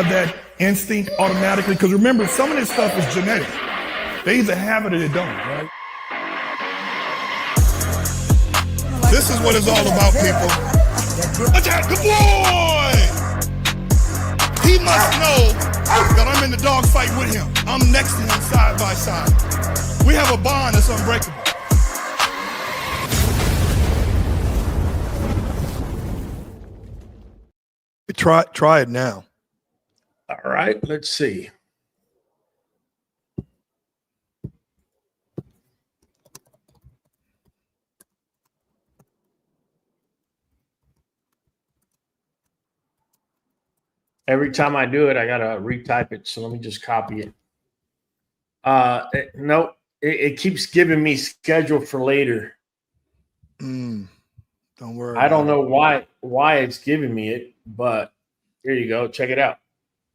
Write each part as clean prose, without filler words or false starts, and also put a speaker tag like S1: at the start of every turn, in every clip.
S1: have that instinct automatically. Because remember, some of this stuff is genetic. They either have it or they don't, right? This is what it's all about, people. Attack the boy! He must know that I'm in the dog fight with him. I'm next to him side by side. We have a bond that's unbreakable. Try it now.
S2: All right, let's see. Every time I do it, I gotta retype it. So let me just copy it. Nope, it keeps giving me schedule for later.
S1: Don't worry.
S2: I don't know why it's giving me it, but here you go. Check it out.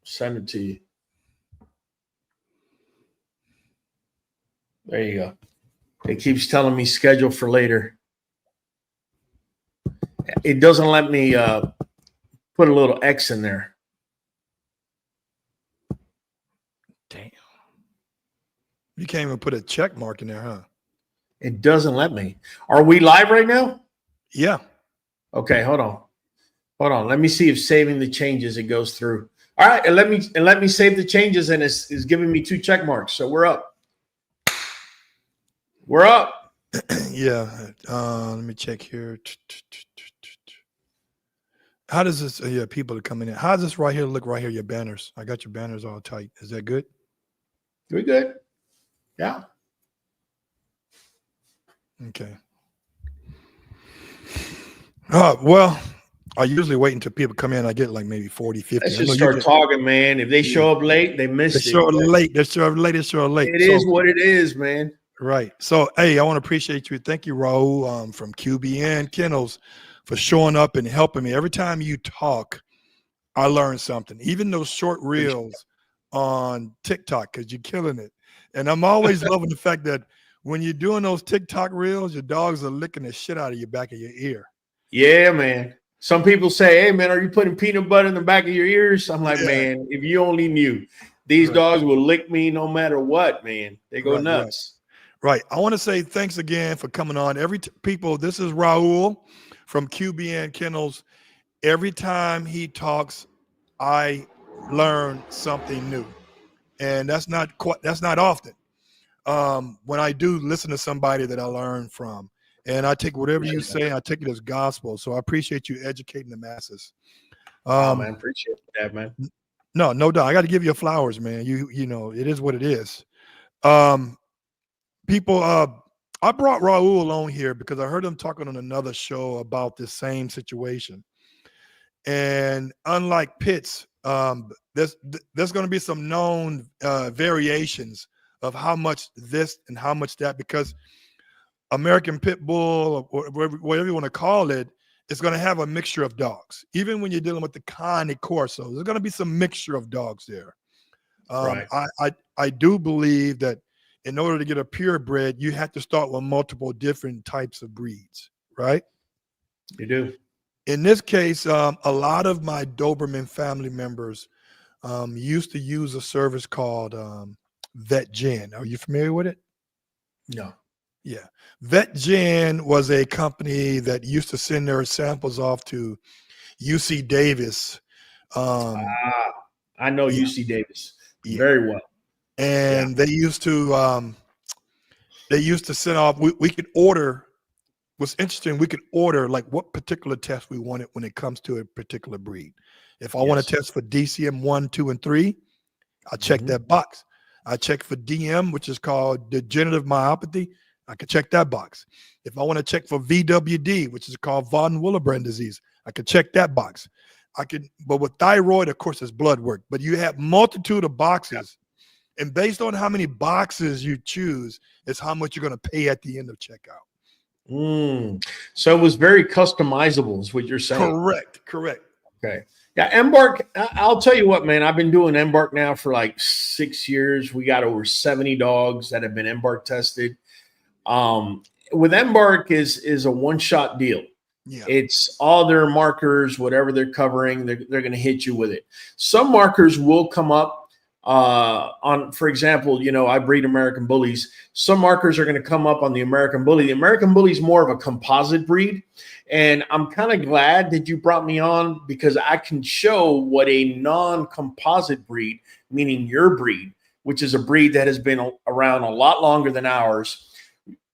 S2: Send it to you. There you go. It keeps telling me schedule for later. It doesn't let me put a little X in there.
S1: Damn. You can't even put a check mark in there, huh?
S2: It doesn't let me. Are we live right now?
S1: Yeah.
S2: Okay, hold on. Hold on. Let me see if saving the changes it goes through. All right, and let me save the changes, and it's giving me 2 check marks. So we're up. We're up.
S1: Yeah. Let me check here. How does this? Yeah, people are coming in. How does this right here look? Right here, your banners. I got your banners all tight. Is that good?
S2: We good? Yeah.
S1: Okay. Well, I usually wait until people come in. I get like maybe 40, 50.
S2: Let's just start talking, man. If they show up late, they missed it.
S1: They show up late. They show up late. They show up late.
S2: It is what it is, man.
S1: Right. So, hey, I want to appreciate you. Thank you, Raul, from QBN Kennels, for showing up and helping me. Every time you talk, I learn something. Even those short reels on TikTok, because you're killing it. And I'm always loving the fact that when you're doing those TikTok reels, your dogs are licking the shit out of your back of your ear.
S2: Yeah, man. Some people say, hey, man, are you putting peanut butter in the back of your ears? I'm like, man, if you only knew. These dogs will lick me no matter what, man. They go nuts.
S1: Right. I want to say thanks again for coming on. People, this is Raul from QBN Kennels. Every time he talks, I learn something new. And that's not often. When I do listen to somebody that I learn from, and I take whatever you say, I take it as gospel. So I appreciate you educating the masses.
S2: Man, appreciate that, man.
S1: No doubt. I got to give you flowers, man. You know, it is what it is. People, I brought Raul on here because I heard him talking on another show about this same situation. And unlike pits, there's going to be some known variations of how much this and how much that, because American Pit Bull, or whatever you want to call it, is going to have a mixture of dogs. Even when you're dealing with the Cane Corso, there's going to be some mixture of dogs there. I do believe that in order to get a purebred, you have to start with multiple different types of breeds, right?
S2: You do.
S1: In this case, a lot of my Doberman family members used to use a service called Vet Gen. Are you familiar with it?
S2: No.
S1: Yeah. Vet Gen was a company that used to send their samples off to UC Davis.
S2: I know UC Davis very well.
S1: And they used to send off, we could order. What's interesting, we could order like what particular test we wanted when it comes to a particular breed. If I want to test for DCM 1, 2, and 3, I check that box. I check for DM, which is called degenerative myopathy. I could check that box. If I want to check for VWD, which is called von Willebrand disease, I could check that box. But with thyroid, of course, it's blood work. But you have multitude of boxes. And based on how many boxes you choose is how much you're going to pay at the end of checkout.
S2: So it was very customizable is what you're saying.
S1: Correct.
S2: Okay. Yeah, Embark, I'll tell you what, man, I've been doing Embark now for like 6 years. We got over 70 dogs that have been Embark tested. With Embark is a one-shot deal.
S1: Yeah.
S2: It's all their markers, whatever they're covering, they're going to hit you with it. Some markers will come up on, for example, you know, I breed American Bullies. Some markers are going to come up on the American Bully. The American Bully is more of a composite breed. And I'm kind of glad that you brought me on, because I can show what a non-composite breed, meaning your breed, which is a breed that has been around a lot longer than ours.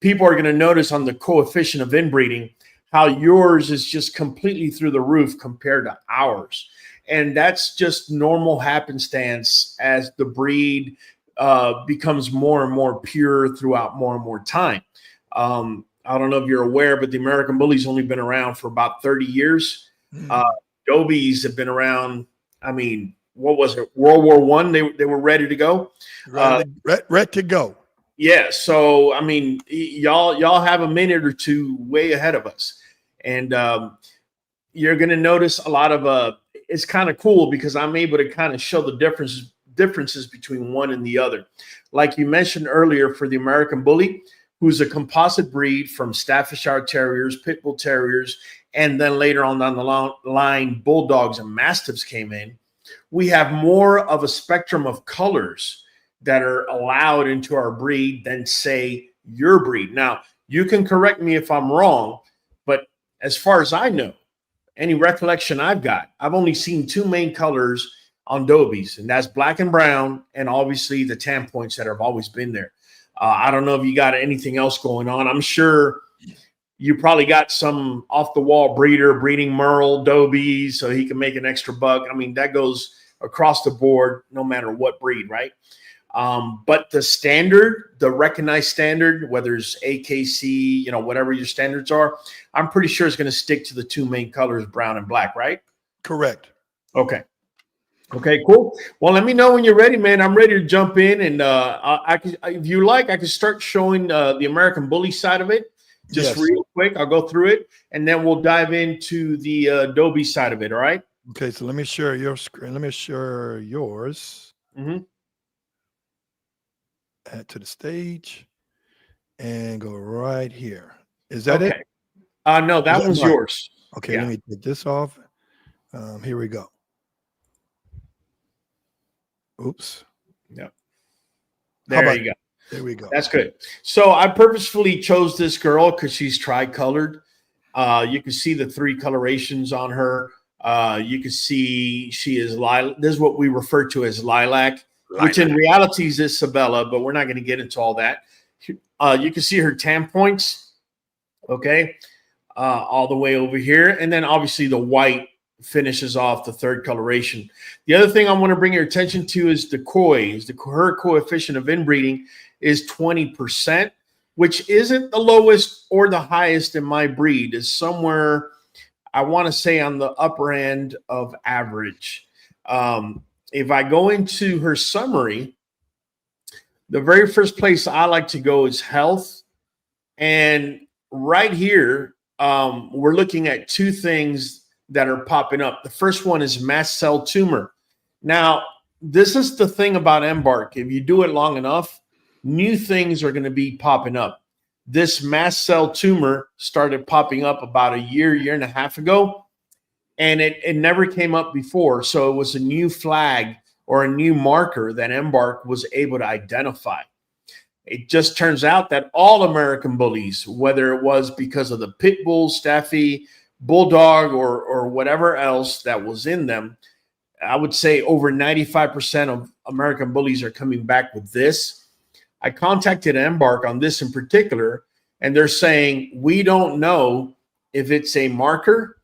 S2: People are going to notice on the coefficient of inbreeding how yours is just completely through the roof compared to ours. And that's just normal happenstance as the breed becomes more and more pure throughout more and more time. I don't know if you're aware, but the American Bully's only been around for about 30 years. Dobies have been around, I mean, what was it? World War I, they were ready to go.
S1: Ready to go.
S2: Yeah. So, I mean, y'all have a minute or two way ahead of us. And you're going to notice a lot of it's kind of cool because I'm able to kind of show the differences between one and the other. Like you mentioned earlier, for the American Bully, who's a composite breed from Staffordshire Terriers, Pit Bull Terriers, and then later on down the line, Bulldogs and Mastiffs came in. We have more of a spectrum of colors that are allowed into our breed than, say, your breed. Now, you can correct me if I'm wrong, but as far as I know, any recollection I've got, I've only seen two main colors on Dobies, and that's black and brown, and obviously the tan points that have always been there. I don't know if you got anything else going on. I'm sure you probably got some off-the-wall breeder breeding Merle Dobies so he can make an extra buck. I mean, that goes across the board no matter what breed, right? But the standard, the recognized standard, whether it's AKC, you know, whatever your standards are, I'm pretty sure it's going to stick to the two main colors, brown and black, right?
S1: Correct.
S2: Okay. Okay, cool. Well, let me know when you're ready, man. I'm ready to jump in, and if you like, I can start showing the American Bully side of it, just real quick. I'll go through it, and then we'll dive into the Dobie side of it. All right?
S1: Okay. So let me share your screen. Let me share yours. Add to the stage, and go right here. Is that it?
S2: No, that one's yours.
S1: Okay. Let me take this off. Here we go. Oops.
S2: Yeah. There you go.
S1: There we go.
S2: That's good. So I purposefully chose this girl because she's tri-colored. You can see the three colorations on her. You can see she is lilac. This is what we refer to as lilac, which in reality is Isabella, but we're not going to get into all that. You can see her tan points, okay, all the way over here. And then obviously the white finishes off the third coloration. The other thing I want to bring your attention to is the koi. Her coefficient of inbreeding is 20%, which isn't the lowest or the highest in my breed. Is somewhere, I want to say, on the upper end of average. If I go into her summary, the very first place I like to go is health. And right here, we're looking at two things that are popping up. The first one is mast cell tumor. Now, this is the thing about Embark. If you do it long enough, new things are going to be popping up. This mast cell tumor started popping up about a year and a half ago, and it never came up before. So it was a new flag or a new marker that Embark was able to identify. It just turns out that all American Bullies, whether it was because of the Pit Bull, Staffy, Bulldog, or whatever else that was in them, I would say over 95% of American Bullies are coming back with this. I contacted Embark on this in particular, and they're saying, we don't know if it's a marker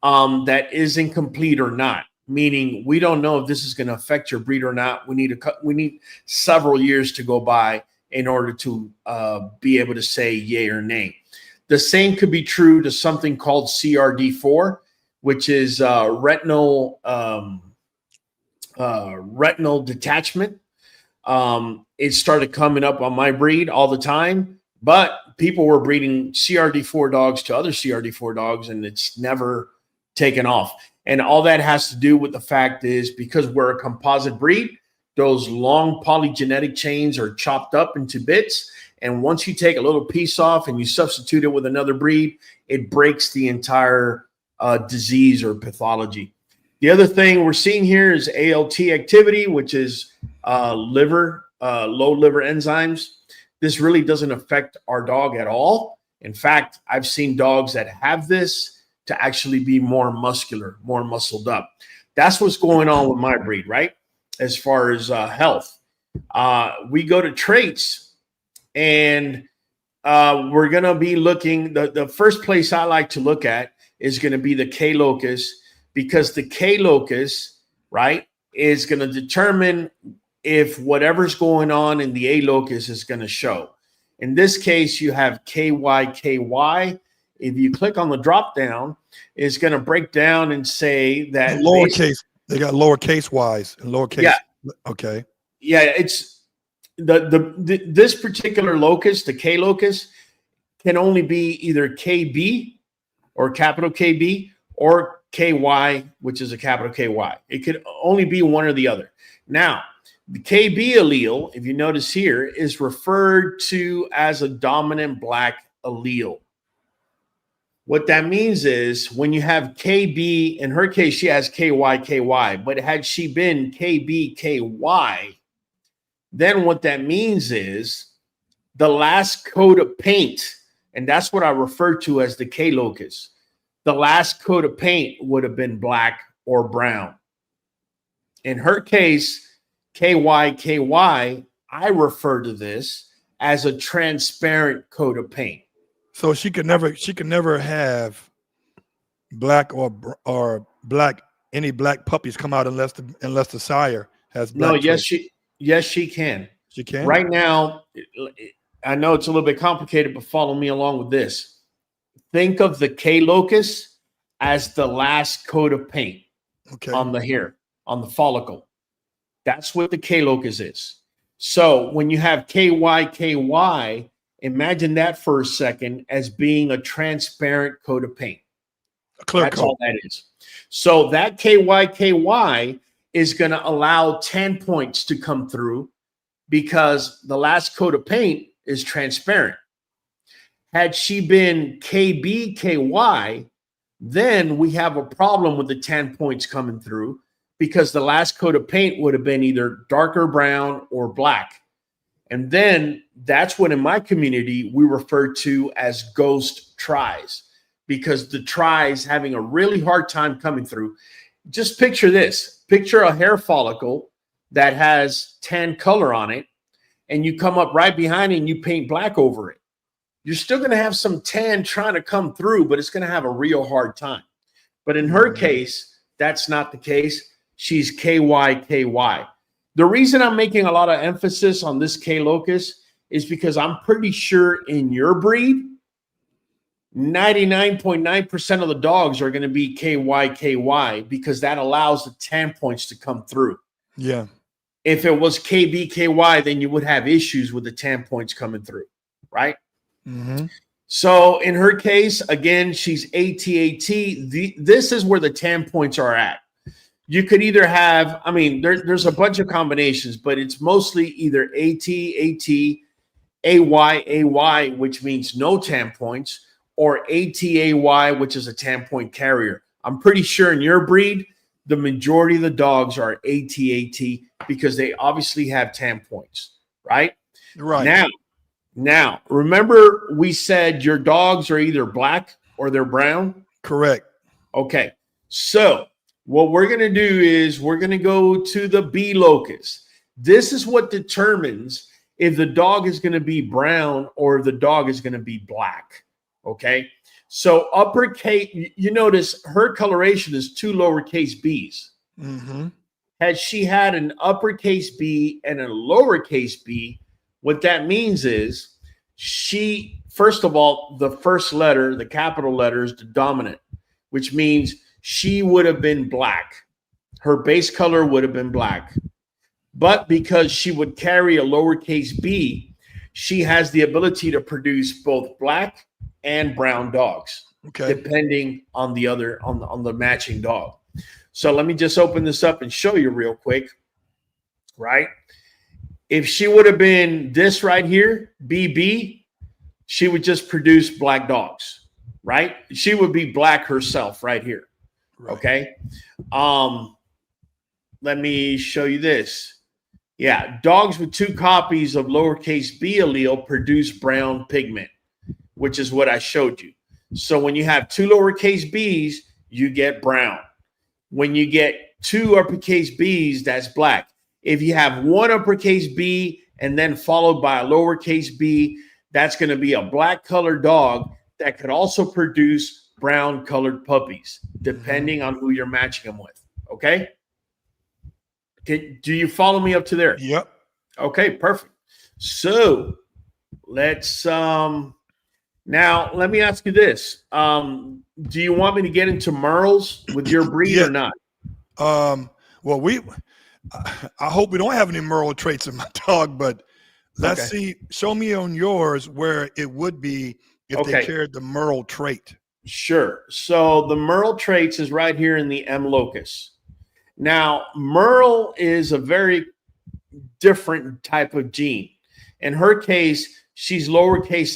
S2: that is incomplete or not, meaning we don't know if this is going to affect your breed or not. We need several years to go by in order to be able to say yay or nay. The same could be true to something called CRD4, which is retinal detachment. It started coming up on my breed all the time, but people were breeding CRD4 dogs to other CRD4 dogs, and it's never taken off. And all that has to do with the fact is because we're a composite breed, those long polygenetic chains are chopped up into bits, And once you take a little piece off and you substitute it with another breed, it breaks the entire disease or pathology. The other thing we're seeing here is ALT activity, which is low liver enzymes. This really doesn't affect our dog at all. In fact, I've seen dogs that have this to actually be more muscular, more muscled up. That's what's going on with my breed, right? As far as health. We go to traits, and we're going to be looking, the first place I like to look at is going to be the K locus, because the K locus, right, is going to determine if whatever's going on in the A locus is going to show. In this case, you have KY. If you click on the drop down, it's going to break down and say that
S1: lowercase. They got lowercase y's and lowercase.
S2: Yeah.
S1: Okay.
S2: Yeah, it's this particular locus, the K locus, can only be either KB or capital KB or KY, which is a capital KY. It could only be one or the other. Now, the KB allele, if you notice here, is referred to as a dominant black allele. What that means is when you have KB, in her case, she has KY, but had she been KB, KY, then what that means is the last coat of paint, and that's what I refer to as the K locus. The last coat of paint would have been black or brown. In her case, KY, I refer to this as a transparent coat of paint.
S1: So she could never have black or black, any black puppies come out unless the sire has black.
S2: No, yes, she can.
S1: She can.
S2: Right now, I know it's a little bit complicated, but follow me along with this. Think of the K locus as the last coat of paint on the hair, on the follicle. That's what the K locus is. So when you have KY, imagine that for a second as being a transparent coat of paint.
S1: A clear
S2: That's
S1: coat.
S2: all that is. So that KY is going to allow 10 points to come through because the last coat of paint is transparent. Had she been KY, then we have a problem with the 10 points coming through because the last coat of paint would have been either darker brown or black. And then that's what in my community we refer to as ghost tries, because the tries having a really hard time coming through. Just picture this. Picture a hair follicle that has tan color on it, and you come up right behind it and you paint black over it. You're still going to have some tan trying to come through, but it's going to have a real hard time. But in her case, that's not the case. She's KY. The reason I'm making a lot of emphasis on this K locus is because I'm pretty sure in your breed, 99.9% of the dogs are going to be KY because that allows the 10 points to come through.
S1: Yeah.
S2: If it was KY, then you would have issues with the 10 points coming through, right?
S1: Mm-hmm.
S2: So in her case, again, she's AT. This is where the 10 points are at. You could either have, there's a bunch of combinations, but it's mostly either AT, AY, which means no 10 points, or ATAY, which is a 10-point carrier. I'm pretty sure in your breed, the majority of the dogs are AT because they obviously have 10 points, right?
S1: Right.
S2: Now, remember we said your dogs are either black or they're brown?
S1: Correct.
S2: Okay. So what we're going to do is we're going to go to the B locus. This is what determines if the dog is going to be brown or if the dog is going to be black. Okay. So uppercase, you notice her coloration is 2 lowercase b's.
S1: Mm-hmm.
S2: Had she had an uppercase B and a lowercase b, what that means is she, first of all, the first letter, the capital letter is the dominant, which means she would have been black. Her base color would have been black. But because she would carry a lowercase b, she has the ability to produce both black and brown dogs, depending on the other, on the matching dog. So let me just open this up and show you real quick, right? If she would have been this right here, BB, she would just produce black dogs, right? She would be black herself right here.
S1: Right.
S2: Okay. Let me show you this. Yeah, dogs with 2 copies of lowercase b allele produce brown pigment, which is what I showed you. So when you have 2 lowercase b's, you get brown. When you get 2 uppercase b's, that's black. If you have 1 uppercase b and then followed by a lowercase b, that's going to be a black colored dog that could also produce brown colored puppies, depending on who you're matching them with. Okay. Do you follow me up to there?
S1: Yep.
S2: Okay, perfect. So let's now let me ask you this. Do you want me to get into Merles with your breed or not?
S1: Well, I hope we don't have any Merle traits in my dog, but let's see. Show me on yours where it would be if they carried the Merle trait.
S2: Sure. So the Merle traits is right here in the M locus. Now, Merle is a very different type of gene. In her case, she's lowercase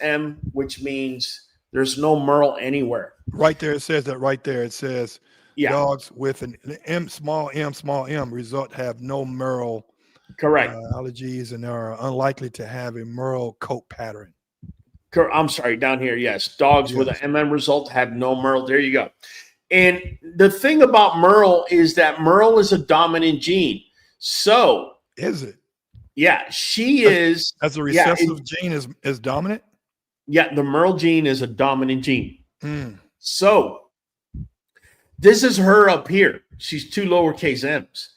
S2: m, which means there's no Merle anywhere.
S1: Right there, it says that right there. It says dogs with an small m result have no Merle allergies and are unlikely to have a Merle coat pattern.
S2: I'm sorry, down here, yes. Dogs with an MM result have no Merle. There you go. And the thing about Merle is that Merle is a dominant gene. So
S1: is it?
S2: Yeah, she is.
S1: As a recessive gene is dominant?
S2: Yeah, the Merle gene is a dominant gene. So this is her up here. She's 2 lowercase m's.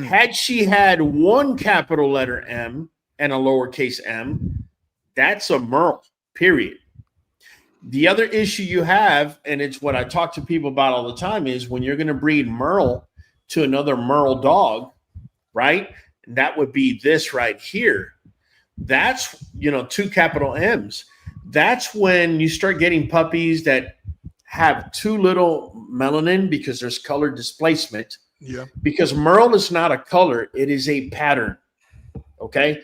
S2: Had she had 1 capital letter M and a lowercase m, that's a Merle, period. The other issue you have, and it's what I talk to people about all the time, is when you're going to breed Merle to another Merle dog, right? And that would be this right here. That's, 2 capital M's. That's when you start getting puppies that have too little melanin because there's color displacement.
S1: Yeah.
S2: Because Merle is not a color, it is a pattern. Okay.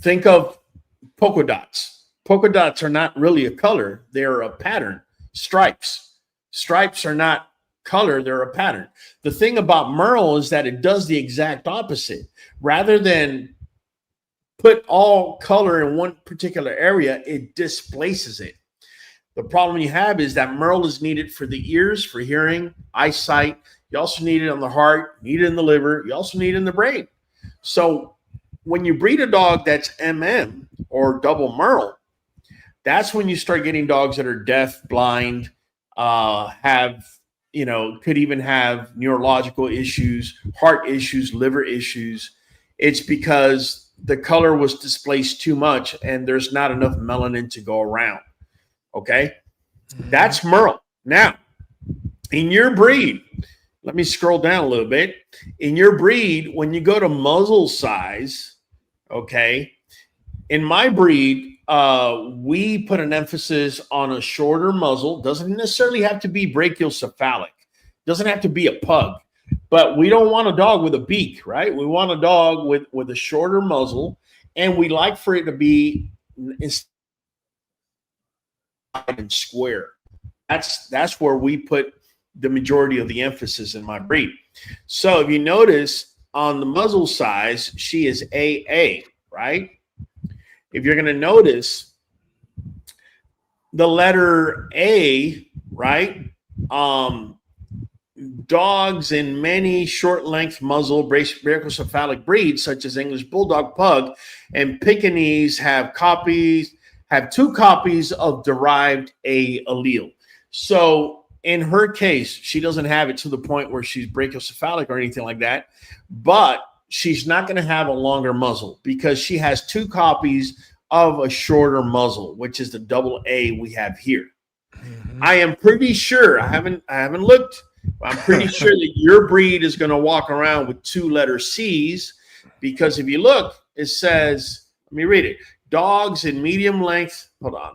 S2: Think of polka dots. Polka dots are not really a color. They're a pattern. Stripes are not color. They're a pattern. The thing about Merle is that it does the exact opposite. Rather than put all color in one particular area, it displaces it. The problem you have is that Merle is needed for the ears, for hearing, eyesight. You also need it on the heart, need it in the liver. You also need it in the brain. So when you breed a dog that's MM or double Merle, that's when you start getting dogs that are deaf, blind, could even have neurological issues, heart issues, liver issues. It's because the color was displaced too much and there's not enough melanin to go around. Okay. That's Merle. Now, in your breed, let me scroll down a little bit. In your breed, when you go to muzzle size, okay, in my breed, we put an emphasis on a shorter muzzle. Doesn't necessarily have to be brachiocephalic. Doesn't have to be a pug. But we don't want a dog with a beak, right? We want a dog with a shorter muzzle, and we like for it to be square. That's where we put the majority of the emphasis in my breed. So if you notice on the muzzle size, she is AA, right? If you're going to notice the letter A, right? Dogs in many short-length muzzle brachiocephalic breeds, such as English Bulldog, Pug, and Pekingese, have 2 copies of derived A allele. So in her case, she doesn't have it to the point where she's brachiocephalic or anything like that, but she's not going to have a longer muzzle because she has 2 copies of a shorter muzzle, which is the double A we have here. I am pretty sure, I haven't looked, but I'm pretty sure that your breed is going to walk around with 2 letter C's, because if you look, it says, let me read it. Dogs in medium length muzzle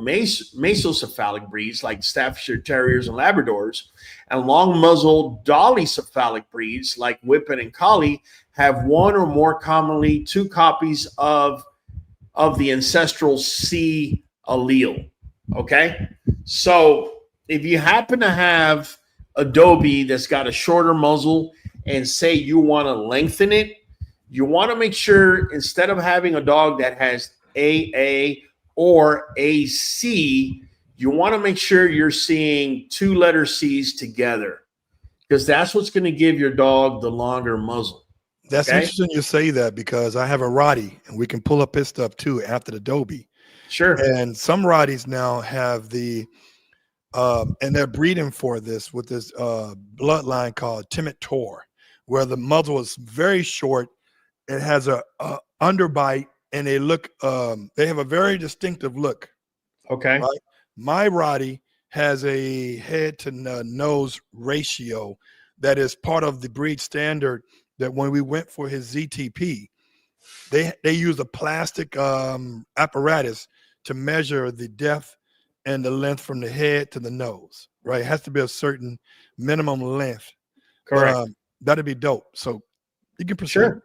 S2: mesocephalic breeds like Staffordshire Terriers and Labradors And long muzzle dolly-cephalic breeds like Whippet and Collie have one or more, commonly two copies of the ancestral C allele. Okay, so if you happen to have a Dobie that's got a shorter muzzle and say you want to lengthen it, you want to make sure instead of having a dog that has AA or AC, you want to make sure you're seeing two letter C's together, because that's what's going to give your dog the longer muzzle.
S1: That's
S2: Okay?
S1: interesting you say that, because I have a Roddy and we can pull up his stuff too after the Dobie.
S2: Sure.
S1: And some Roddies now have the and they're breeding for this with this bloodline called Timid Tor, where the muzzle is very short. It has a underbite, and they look they have a very distinctive look.
S2: Okay.
S1: Right? My Roddy has a head to nose ratio that is part of the breed standard, that when we went for his ZTP, they use a plastic apparatus to measure the depth and the length from the head to the nose, right? It has to be a certain minimum length.
S2: Correct.
S1: But, that'd be dope. So you can proceed.
S2: Sure.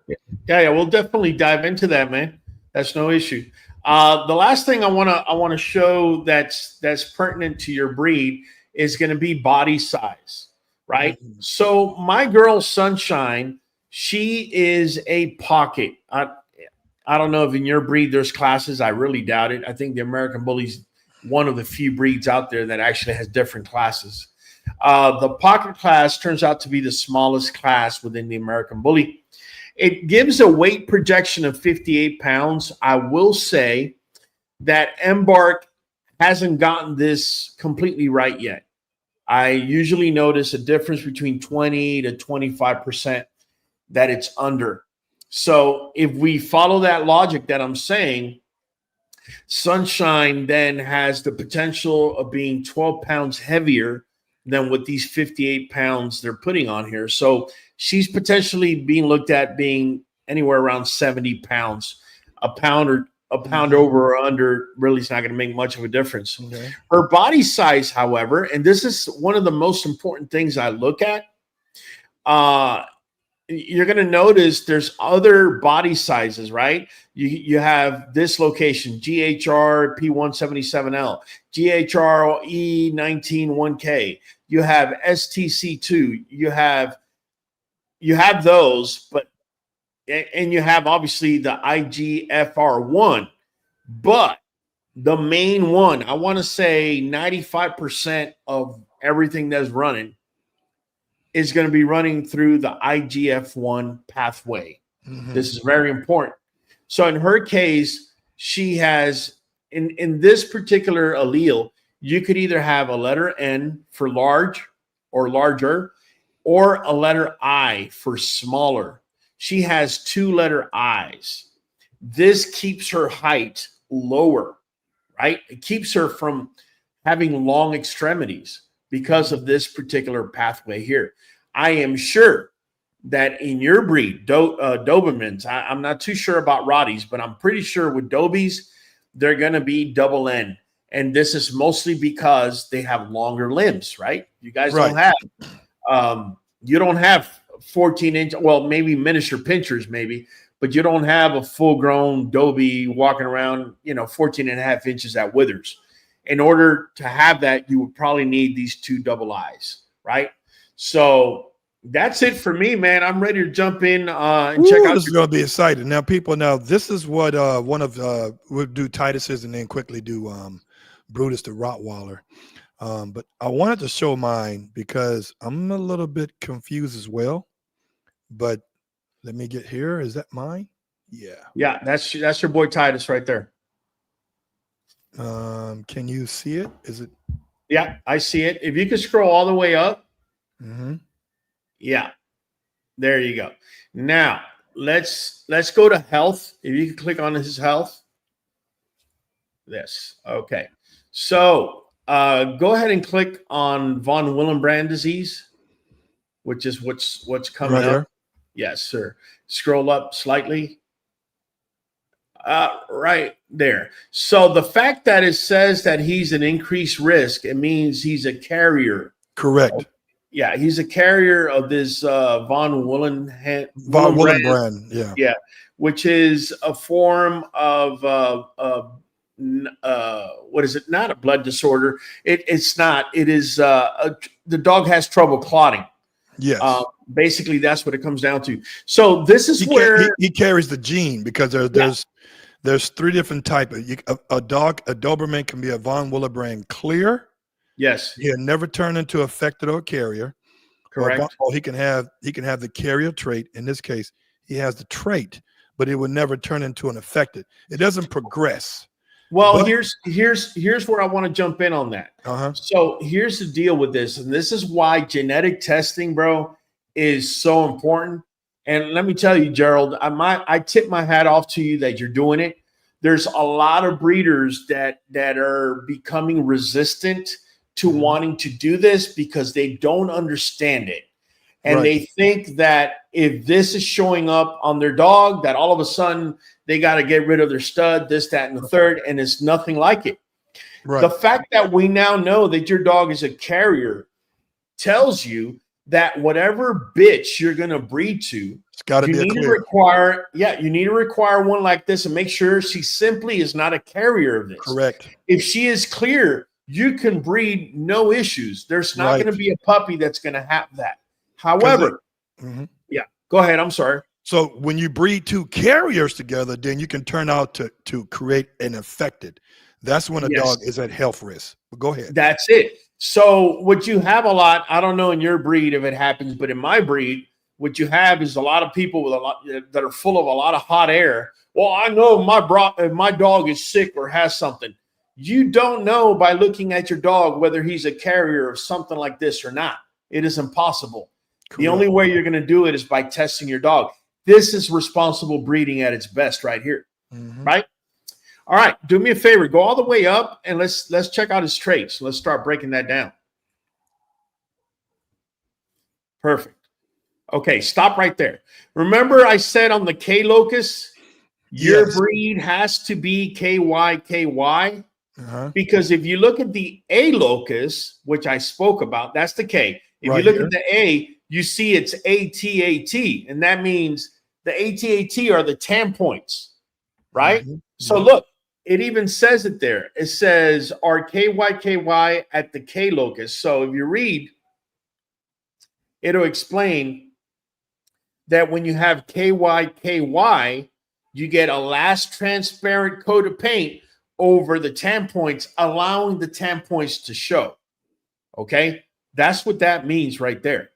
S2: Yeah, we'll definitely dive into that, man. That's no issue. The last thing I want to show that's pertinent to your breed is going to be body size, right?
S1: Mm-hmm.
S2: So my girl Sunshine, she is a pocket. I don't know if in your breed there's classes. I really doubt it. I think the American Bully's one of the few breeds out there that actually has different classes. The pocket class turns out to be the smallest class within the American Bully. It gives a weight projection of 58 pounds. I will say that Embark hasn't gotten this completely right yet. I usually notice a difference between 20 to 25% that it's under. So if we follow that logic that I'm saying, Sunshine then has the potential of being 12 pounds heavier than what these 58 pounds they're putting on here. So she's potentially being looked at being anywhere around 70 pounds. A pound over or under really is not going to make much of a difference. Okay. Her body size, however, and this is one of the most important things I look at, you're going to notice there's other body sizes, right? You have this location, GHR P177L, GHR E191K. You have STC2. You have those, and you have obviously the IGFR1. But the main one, I want to say 95% of everything that's running is going to be running through the IGF-1 pathway. Mm-hmm. This is very important. So in her case, she has, in this particular allele, you could either have a letter N for large or larger, or a letter I for smaller. She has two letter I's. This keeps her height lower, right? It keeps her from having long extremities because of this particular pathway here. I am sure that in your breed, Dobermans, I'm not too sure about Rotties, but I'm pretty sure with Dobies, they're going to be double N. And this is mostly because they have longer limbs, right? You guys don't have, you don't have 14-inch, well, maybe miniature pinchers, maybe, but you don't have a full-grown Dobie walking around, 14 and a half inches at withers. In order to have that, you would probably need these two double I's, right? So that's it for me, man. I'm ready to jump in and check out.
S1: This is going to be exciting. Now, people, this is what one of we'll do Titus's and then quickly do Brutus the Rottweiler. But I wanted to show mine because I'm a little bit confused as well. But let me get here. Is that mine? Yeah.
S2: Yeah, that's your boy Titus right there.
S1: Can you see it? Is it?
S2: Yeah, I see it. If you could scroll all the way up.
S1: Mm-hmm.
S2: Yeah, there you go. Now let's go to health. If you can click on his health. This. Okay. So go ahead and click on von Willebrand disease, which is what's coming
S1: right
S2: up.
S1: Here.
S2: Yes, sir. Scroll up slightly. Right there. So the fact that it says that he's an increased risk, it means he's a carrier.
S1: Correct.
S2: Yeah, he's a carrier of this Von
S1: Von
S2: Woolen
S1: Woolen brand. Yeah.
S2: yeah, which is a form of what is it? Not a blood disorder. It's not. It is the dog has trouble clotting.
S1: Yes.
S2: Basically, that's what it comes down to. So this is
S1: He carries the gene because there's three different types. A Doberman can be a Von Willebrand clear.
S2: Yes.
S1: He'll never turn into affected or carrier.
S2: Correct.
S1: Or he can have the carrier trait. In this case, he has the trait, but it will never turn into an affected. It doesn't progress.
S2: Well, here's where I want to jump in on that.
S1: Uh-huh.
S2: So here's the deal with this, and this is why genetic testing, bro, is so important. And let me tell you, Gerald, I tip my hat off to you that you're doing it. There's a lot of breeders that are becoming resistant to wanting to do this because they don't understand it. And they think that if this is showing up on their dog, that all of a sudden they got to get rid of their stud, this, that, and the third, and it's nothing like it. Right. The fact that we now know that your dog is a carrier tells you that whatever bitch you're going to breed to, you need to require one like this and make sure she simply is not a carrier of this.
S1: Correct.
S2: If she is clear, you can breed no issues. There's not going to be a puppy that's going to have that. However, yeah, go ahead. I'm sorry.
S1: So when you breed two carriers together, then you can turn out to create an affected. That's when a dog is at health risk. But go ahead.
S2: That's it. So what you have a lot, I don't know in your breed if it happens, but in my breed, what you have is a lot of people with a lot that are full of a lot of hot air. Well, I know my dog is sick or has something. You don't know by looking at your dog whether he's a carrier of something like this or not. It is impossible. Correct. The only way you're going to do it is by testing your dog. This is responsible breeding at its best right here, right? All right, do me a favor. Go all the way up and let's check out his traits. Let's start breaking that down. Perfect. Okay, stop right there. Remember I said on the K locus, your breed has to be KY. Because if you look at the A locus, which I spoke about, that's the K. If you look at the A, you see it's ATAT, and that means the ATAT are the 10 points, right? So look, it even says it there. It says RKYKY at the K locus. So if you read, it'll explain that when you have KYKY, you get a last transparent coat of paint over the 10 points, allowing the 10 points to show. Okay, that's what that means right there.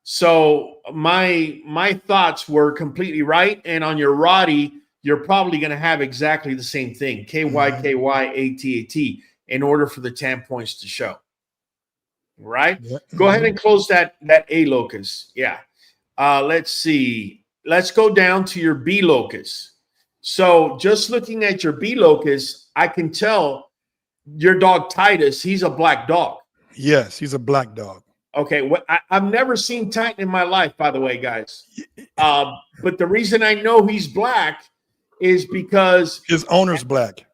S2: So my thoughts were completely right, and on your Roddy, you're probably going to have exactly the same thing: KYKY ATAT in order for the 10 points to show. Right? Go ahead and close that A locus. Yeah. Let's see. Let's go down to your B locus. So just looking at your B locus, I can tell your dog Titus, he's a black dog.
S1: Yes, he's a black dog.
S2: Okay, well, I've never seen Titan in my life, by the way, guys. But the reason I know he's black is because
S1: his owner's black.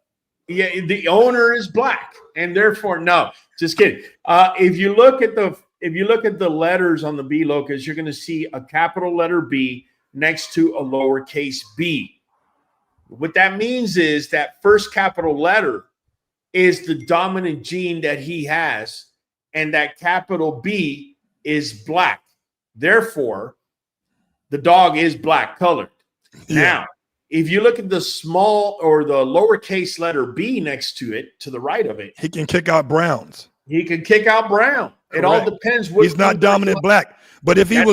S2: Yeah, the owner is black, and therefore, no, just kidding. If you look at the letters on the B locus, you're going to see a capital letter B next to a lowercase b. What that means is that first capital letter is the dominant gene that he has, and that capital B is black. Therefore, the dog is black colored. Yeah. Now, if you look at the small or the lowercase letter b next to it, to the right of it,
S1: he can kick out browns.
S2: He can kick out brown. Correct. It all depends.
S1: He's not dominant black, but if he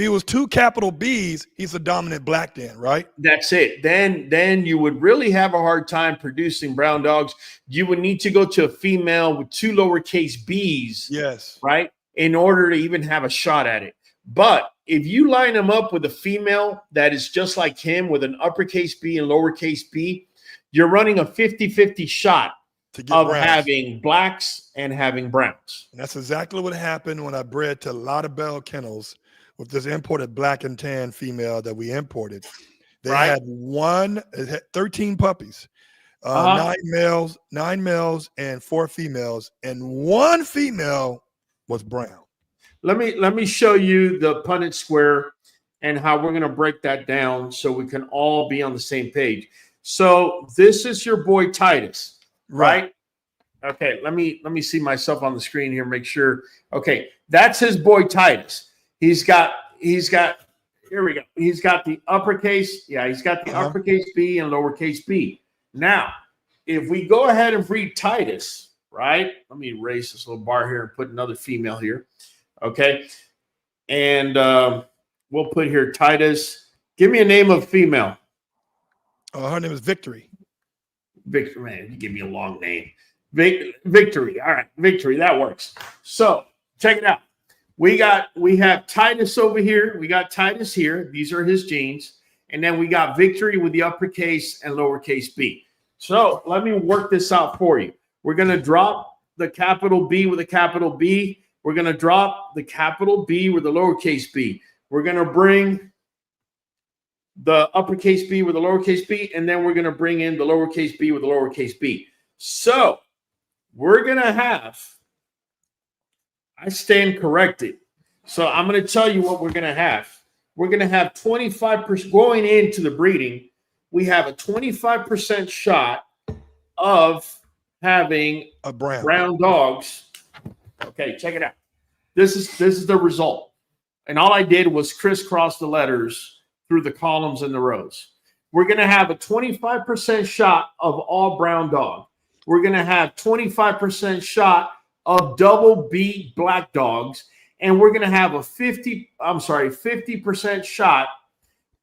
S1: was two capital B's, he's a dominant black then, right?
S2: That's it. Then you would really have a hard time producing brown dogs. You would need to go to a female with two lowercase b's,
S1: yes,
S2: right, in order to even have a shot at it. But if you line him up with a female that is just like him with an uppercase B and lowercase b, you're running a 50-50 shot of browns, having blacks and having browns.
S1: And that's exactly what happened when I bred to Lauderdale Kennels with this imported black and tan female that we imported. They had 13 puppies, 9 males and 4 females, and one female was brown.
S2: let me show you the Punnett square and how we're going to break that down so we can all be on the same page. So this is your boy Titus, right? Okay, let me see myself on the screen here, make sure. Okay, that's his boy Titus. He's got here we go. He's got the uppercase, he's got the uppercase B and lowercase b. Now, if we go ahead and breed Titus, right? Let me erase this little bar here and put another female here. Okay, and we'll put here Titus. Give me a name of female.
S1: Her name is Victory.
S2: Victory, man, you give me a long name. Victory. All right, Victory. That works. So check it out. We have Titus over here. We got Titus here. These are his genes. And then we got Victory with the uppercase and lowercase b. So let me work this out for you. We're going to drop the capital B with a capital B. We're going to drop the capital B with the lowercase b. We're going to bring the uppercase B with the lowercase b. And then we're going to bring in the lowercase b with the lowercase b. So we're going to have, I stand corrected. So I'm going to tell you what we're going to have. We're going to have 25% going into the breeding. We have a 25% shot of having
S1: a
S2: brown dogs. Okay, check it out. This is the result. And all I did was crisscross the letters through the columns and the rows. We're going to have a 25% shot of all brown dog. We're going to have 25% shot of double B black dogs, and we're going to have a 50% shot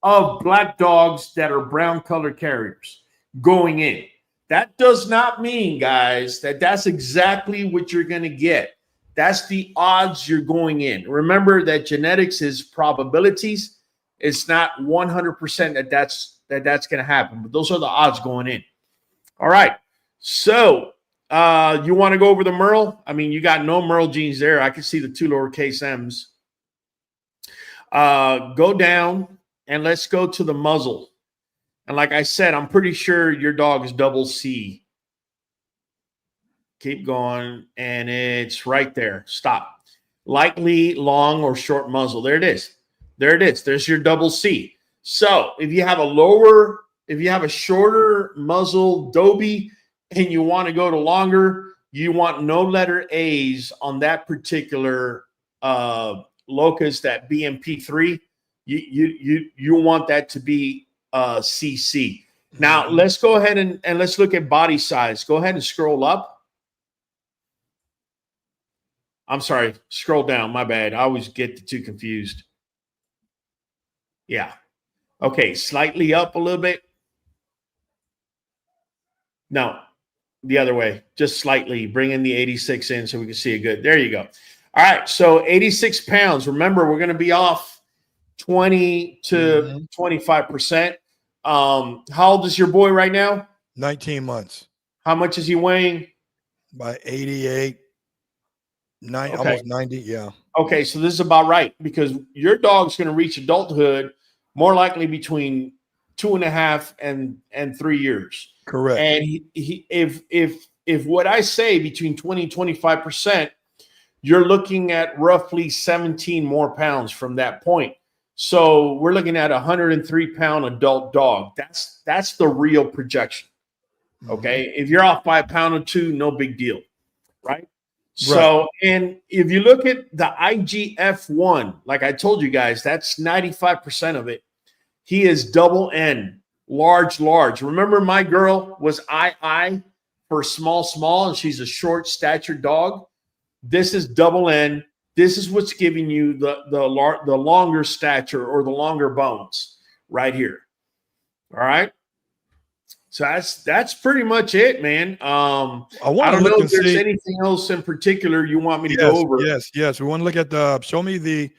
S2: of black dogs that are brown color carriers going in. That does not mean, guys, that that's exactly what you're going to get. That's the odds you're going in. Remember that genetics is probabilities. It's not 100% that that's going to happen, but those are the odds going in. All right. So you want to go over the Merle? I mean, you got no Merle genes there. I can see the 2 lowercase m's. Go down and let's go to the muzzle. And like I said, I'm pretty sure your dog is double C. Keep going, and it's right there. Stop. Likely long or short muzzle. There it is. There it is. There's your double C. So if you have a shorter muzzle Dobie, and you want to go to longer, you want no letter A's on that particular locus, that BMP3. You want that to be CC. Now, let's go ahead and let's look at body size. Go ahead and scroll up. I'm sorry, scroll down. My bad. I always get the two confused. Yeah. Okay, slightly up a little bit. No. The other way, just slightly. Bring in the 86 in so we can see it good. There you go. All right, so 86 pounds. Remember, we're going to be off 20 to 25%. How old is your boy right now?
S1: 19 months.
S2: How much is he weighing?
S1: By 88, almost 90, yeah.
S2: Okay, so this is about right because your dog's going to reach adulthood more likely between 2.5 and 3 years.
S1: Correct.
S2: And if what I say between 20 and 25%, you're looking at roughly 17 more pounds from that point. So we're looking at a 103-pound adult dog. That's the real projection. Okay. If you're off by a pound or two, no big deal. Right. So, and if you look at the IGF-1, like I told you guys, that's 95% of it. He is double N. Large. Remember, my girl was II for small, and she's a short statured dog. This is double N. This is what's giving you the longer stature or the longer bones right here. All right. So that's pretty much it, man. I don't know if there's anything else in particular you want me to go over.
S1: Yes. We want to look at show me the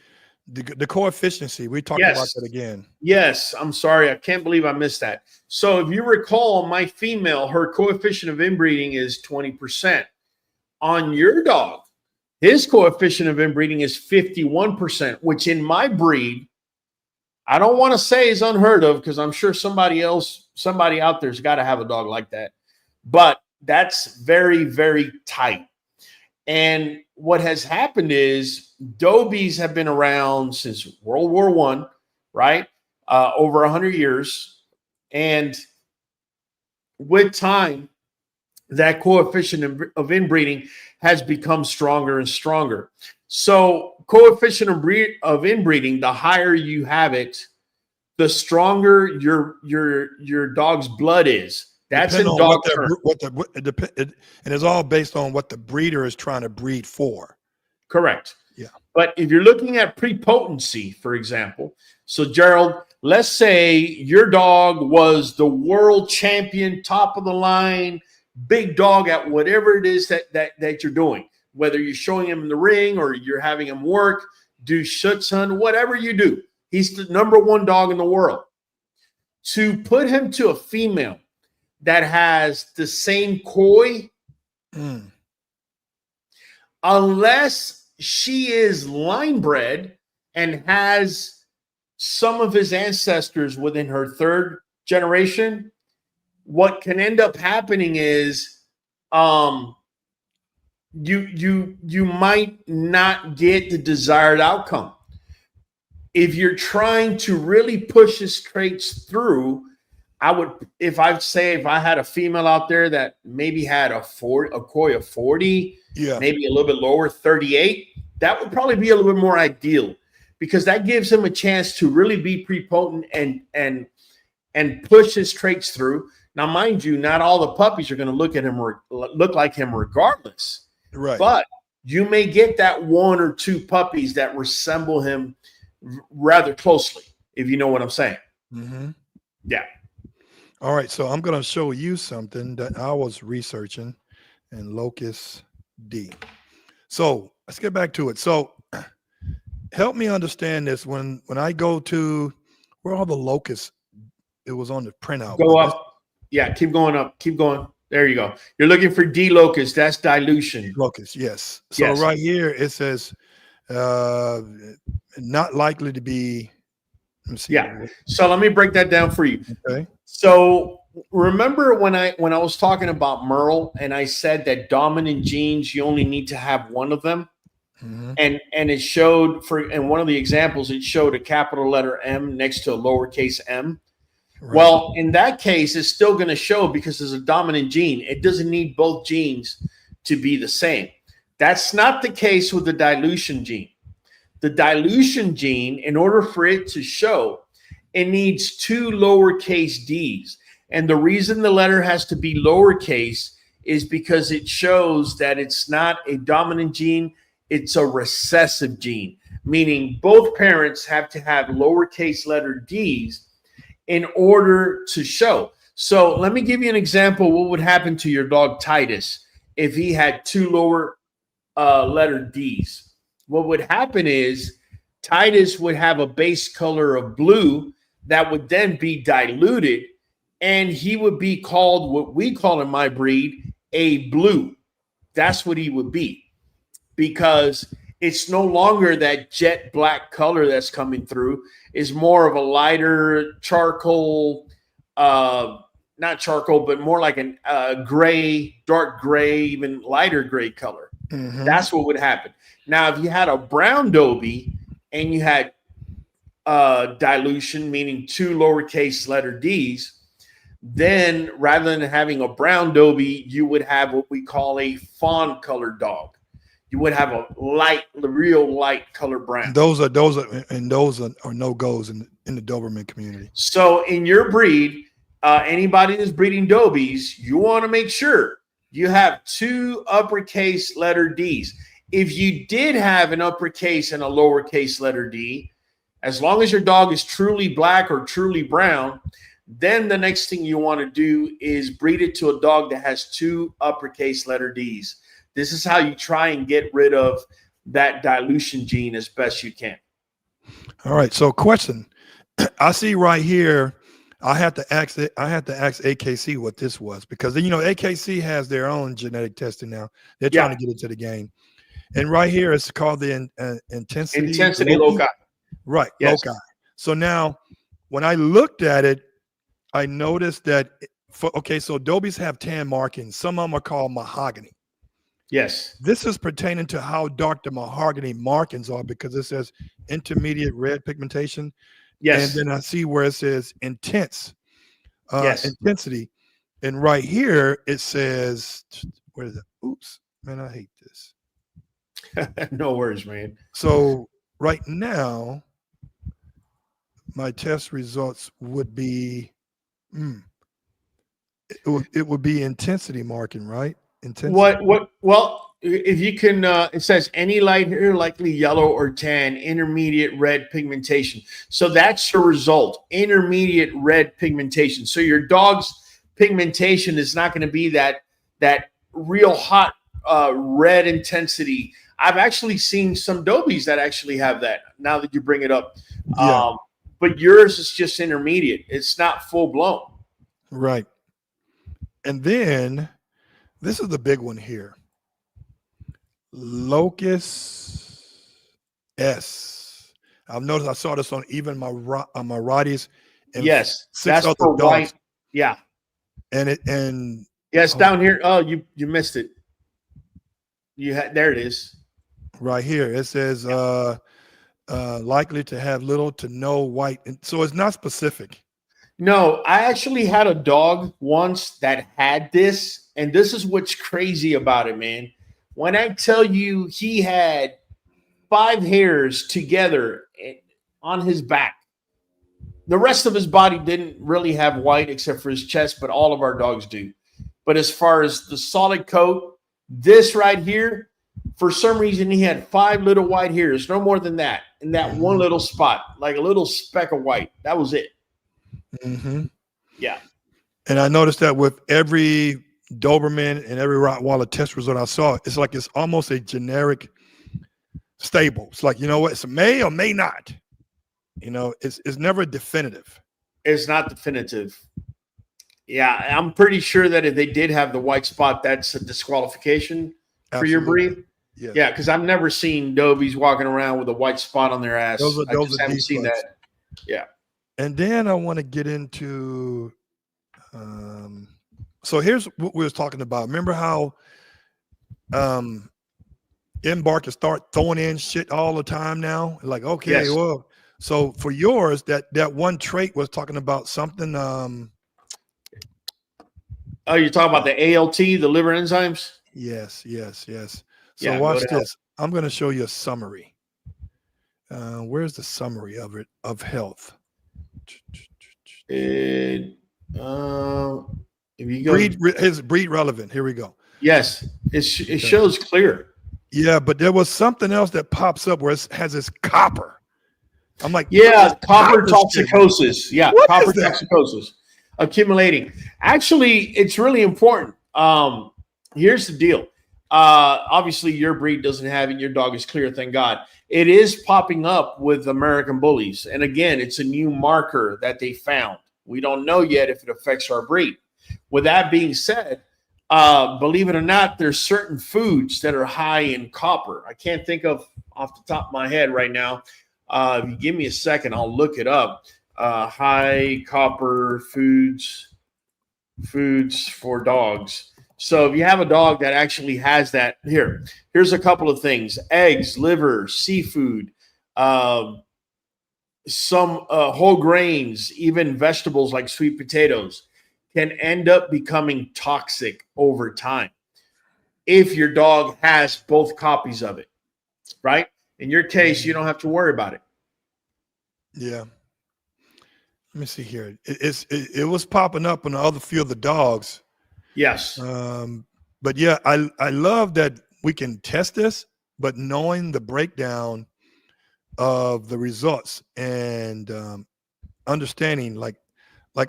S1: coefficient. We talked about that again.
S2: Yes, I'm sorry. I can't believe I missed that. So if you recall, my female, her coefficient of inbreeding is 20%. On your dog, his coefficient of inbreeding is 51%, which in my breed, I don't want to say is unheard of because I'm sure somebody out there's got to have a dog like that. But that's very, very tight. And what has happened is Dobies have been around since World War I, right? Over 100 years. And with time, that coefficient of inbreeding has become stronger and stronger. So coefficient of inbreeding, the higher you have it, the stronger your dog's blood is. That's
S1: Depending
S2: in
S1: on
S2: dog terms.
S1: and it's all based on what the breeder is trying to breed for.
S2: Correct.
S1: Yeah.
S2: But if you're looking at prepotency, for example, so Gerald, let's say your dog was the world champion, top of the line, big dog at whatever it is that you're doing, whether you're showing him in the ring or you're having him work, do Schutzhund, whatever you do. He's the #1 dog in the world. To put him to a female that has the same koi, unless she is line bred and has some of his ancestors within her 3rd generation, what can end up happening is you might not get the desired outcome. If you're trying to really push his traits through, I would, if I had a female out there that maybe had a koi of 40, maybe a little bit lower, 38, that would probably be a little bit more ideal, because that gives him a chance to really be prepotent and push his traits through. Now, mind you, not all the puppies are going to look like him regardless.
S1: Right.
S2: But you may get that 1 or 2 puppies that resemble him rather closely, if you know what I'm saying.
S1: Mm-hmm.
S2: Yeah.
S1: All right. So I'm going to show you something that I was researching in Locus D. So let's get back to it. So help me understand this. When I go to where all the locus, it was on the printout.
S2: Go up. Yeah. Keep going up. Keep going. There you go. You're looking for D locus. That's dilution.
S1: Locus. Yes. So right here, it says not likely to be.
S2: Yeah. So let me break that down for you.
S1: Okay.
S2: So remember when I was talking about Merle and I said that dominant genes, you only need to have one of them. Mm-hmm. And it showed in one of the examples, it showed a capital letter M next to a lowercase m. Right. Well, in that case, it's still going to show because it's a dominant gene. It doesn't need both genes to be the same. That's not the case with the dilution gene. The dilution gene, in order for it to show, it needs 2 lowercase d's. And the reason the letter has to be lowercase is because it shows that it's not a dominant gene, it's a recessive gene, meaning both parents have to have lowercase letter d's in order to show. So let me give you an example. What would happen to your dog Titus if he had 2 lower letter d's? What would happen is Titus would have a base color of blue that would then be diluted, and he would be called what we call in my breed a blue. That's what he would be, because it's no longer that jet black color that's coming through. It's more of a lighter charcoal, not charcoal, but more like a gray, dark gray, even lighter gray color. Mm-hmm. That's what would happen. Now, if you had a brown Dobie and you had dilution, meaning 2 lowercase letter d's, then rather than having a brown Dobie, you would have what we call a fawn colored dog. You would have a real light color brown.
S1: Those are no-goes in the Doberman community.
S2: So in your breed, anybody that's breeding Dobies, you want to make sure you have 2 uppercase letter D's. If you did have an uppercase and a lowercase letter D, as long as your dog is truly black or truly brown, then the next thing you want to do is breed it to a dog that has 2 uppercase letter D's. This is how you try and get rid of that dilution gene as best you can.
S1: All right. So question, I see right here, I had to ask AKC what this was, because AKC has their own genetic testing now. They're trying to get into the game. And right here, it's called the intensity
S2: loci.
S1: Right. Yes. Loci. So now when I looked at it, I noticed that, so Dobies have tan markings. Some of them are called mahogany.
S2: Yes.
S1: This is pertaining to how dark the mahogany markings are, because it says intermediate red pigmentation. And
S2: Yes.
S1: then I see where it says intense
S2: Yes.
S1: intensity. And right here it says, where is it? Oops, man, I hate this.
S2: No worries, man.
S1: So right now, my test results would be, it would be intensity marking, right? Intensity.
S2: Well, if you can, it says any light hair, likely yellow or tan, intermediate red pigmentation. So that's your result, intermediate red pigmentation. So your dog's pigmentation is not going to be that real hot red intensity. I've actually seen some Dobies that actually have that, now that you bring it up.
S1: Yeah.
S2: But yours is just intermediate. It's not full blown.
S1: Right. And then this is the big one here. Locus S. I've noticed, I saw this on even my Rotties and
S2: Yes,
S1: 6
S2: that's
S1: other
S2: for
S1: dogs.
S2: white. Yeah.
S1: And
S2: Yes, down here. Oh, you missed it. You had there it is.
S1: right here it says likely to have little to no white, and so it's not specific.
S2: No, I actually had a dog once that had this, and this is what's crazy about it, man. When I tell you he had 5 hairs together on his back. The rest of his body didn't really have white except for his chest, but all of our dogs do. But as far as the solid coat, this right here, for some reason, he had 5 little white hairs, no more than that, in that one little spot, like a little speck of white. That was it. Yeah.
S1: And I noticed that with every Doberman and every Rottweiler test result I saw, it's like it's almost a generic stable. It's like, you know what, it's a may or may not. You know, it's never definitive.
S2: It's not definitive. Yeah, I'm pretty sure that if they did have the white spot, that's a disqualification for your breed.
S1: Yes.
S2: Yeah, because I've never seen Dobies walking around with a white spot on their ass.
S1: Those
S2: I just haven't seen that. Yeah.
S1: And then I want to get into, so here's what we was talking about. Remember how Embark can start throwing in shit all the time now? Like, okay,
S2: Yes.
S1: well, so for yours, that one trait was talking about something.
S2: Oh, you're talking about the ALT, the liver enzymes?
S1: Yes. So
S2: Yeah,
S1: watch this. I'm going to show you a summary. Where's the summary of it, of health?
S2: If you go,
S1: his breed relevant. Here we go.
S2: yes, it shows clear.
S1: Yeah, but there was something else that pops up where it has this copper. I'm like,
S2: yeah, copper toxicosis.
S1: Shit?
S2: Yeah,
S1: what
S2: copper toxicosis accumulating. Actually, it's really important. Here's the deal. Obviously, your breed doesn't have it. Your dog is clear, thank God. It is popping up with American bullies. And again, it's a new marker that they found. We don't know yet if it affects our breed. With that being said, believe it or not, there's certain foods that are high in copper. I can't think of off the top of my head right now. If you give me a second, I'll look it up. High copper foods for dogs. So if you have a dog that actually has that, here's a couple of things: eggs, liver, seafood, some whole grains, even vegetables like sweet potatoes can end up becoming toxic over time if your dog has both copies of it, right? In your case, you don't have to worry about it.
S1: Yeah. Let me see here. It was popping up on the other few of the dogs.
S2: Yes.
S1: But yeah, I love that we can test this, but knowing the breakdown of the results and understanding like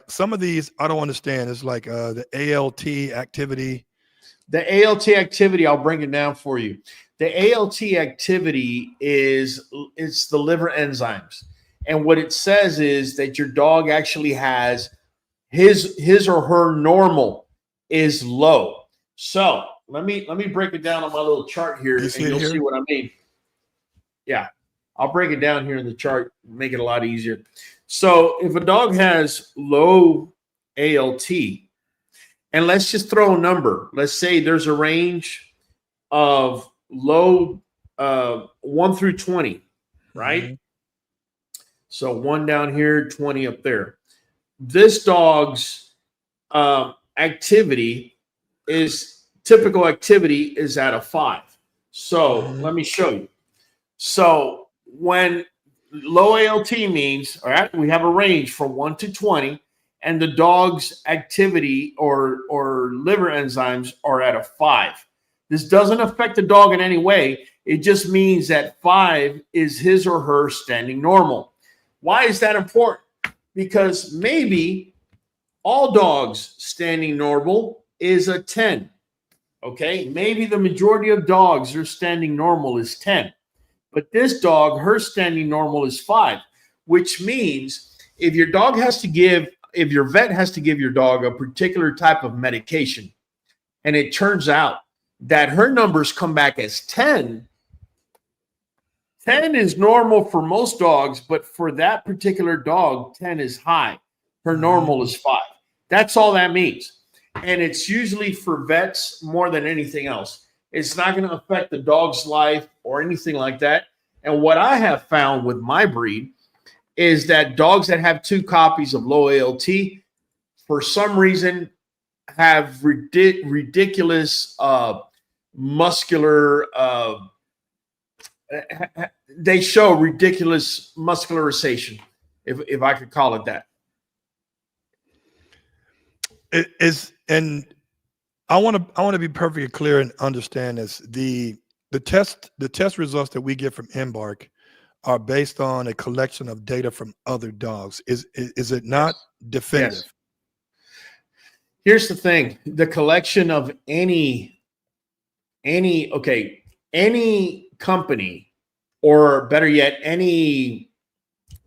S1: some of these I don't understand. It's like the ALT activity.
S2: The ALT activity, I'll bring it down for you. The ALT activity it's the liver enzymes. And what it says is that your dog actually has his or her normal is low. So let me break it down on my little chart here, and you'll see what I mean. Yeah, I'll break it down here in the chart, make it a lot easier. So if a dog has low ALT, and let's just throw a number. Let's say there's a range of low 1 through 20, right?
S1: Mm-hmm.
S2: So 1 down here, 20 up there. This dog's activity is typical activity is at a 5. So
S1: Mm-hmm.
S2: let me show you. So when low ALT means, all right, we have a range from 1 to 20, and the dog's activity or liver enzymes are at a 5. This doesn't affect the dog in any way. It just means that 5 is his or her standing normal. Why is that important? Because maybe all dogs standing normal is a 10. Okay, maybe the majority of dogs, their standing normal is 10. But this dog, her standing normal is 5, which means if your vet has to give your dog a particular type of medication, and it turns out that her numbers come back as 10, 10 is normal for most dogs, but for that particular dog, 10 is high. Her normal is 5. That's all that means. And it's usually for vets more than anything else. It's not going to affect the dog's life or anything like that. And what I have found with my breed is that dogs that have 2 copies of low ALT, for some reason, have ridiculous muscular they show ridiculous muscularization, if I could call it that.
S1: It is, and I want to be perfectly clear and understand this. The test results that we get from Embark are based on a collection of data from other dogs. Is it not definitive?
S2: Yes. Here's the thing: the collection of any company, or better yet, any